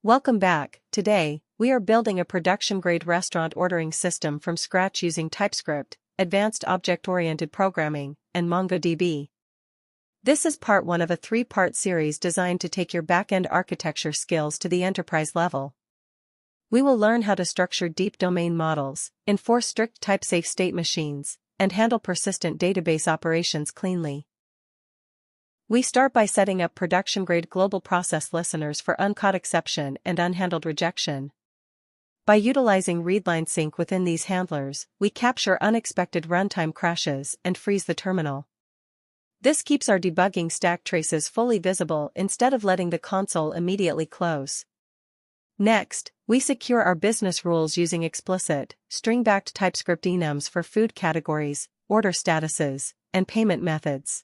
Welcome back. Today, we are building a production-grade restaurant ordering system from scratch using TypeScript, advanced object-oriented programming, and MongoDB. This is part 1 of a 3-part series designed to take your back-end architecture skills to the enterprise level. We will learn how to structure deep domain models, enforce strict type-safe state machines, and handle persistent database operations cleanly. We start by setting up production-grade global process listeners for uncaught exception and unhandled rejection. By utilizing readline sync within these handlers, we capture unexpected runtime crashes and freeze the terminal. This keeps our debugging stack traces fully visible instead of letting the console immediately close. Next, we secure our business rules using explicit, string-backed TypeScript enums for food categories, order statuses, and payment methods.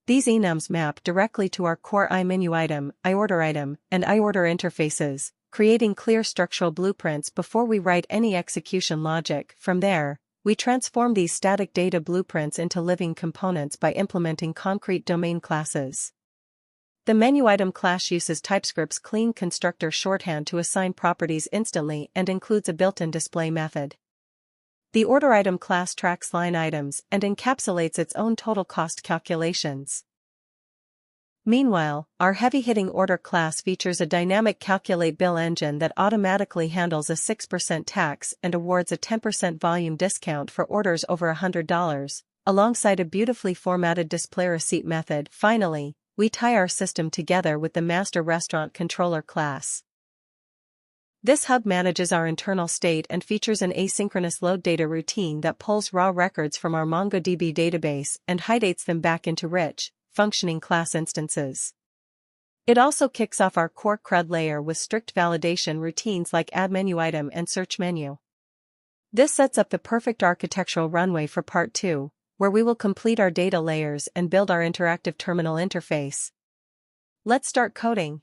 These enums map directly to our core iMenuItem, iOrderItem, and iOrder interfaces, creating clear structural blueprints before we write any execution logic. From there, we transform these static data blueprints into living components by implementing concrete domain classes. The MenuItem class uses TypeScript's clean constructor shorthand to assign properties instantly and includes a built-in display method. The OrderItem class tracks line items and encapsulates its own total cost calculations. Meanwhile, our heavy-hitting order class features a dynamic calculate bill engine that automatically handles a 6% tax and awards a 10% volume discount for orders over $100, alongside a beautifully formatted display receipt method. Finally, we tie our system together with the master restaurant controller class. This hub manages our internal state and features an asynchronous load data routine that pulls raw records from our MongoDB database and hydrates them back into rich, functioning class instances. It also kicks off our core CRUD layer with strict validation routines like add menu item and search menu. This sets up the perfect architectural runway for part 2, where we will complete our data layers and build our interactive terminal interface. Let's start coding.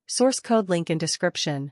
Source code link in description.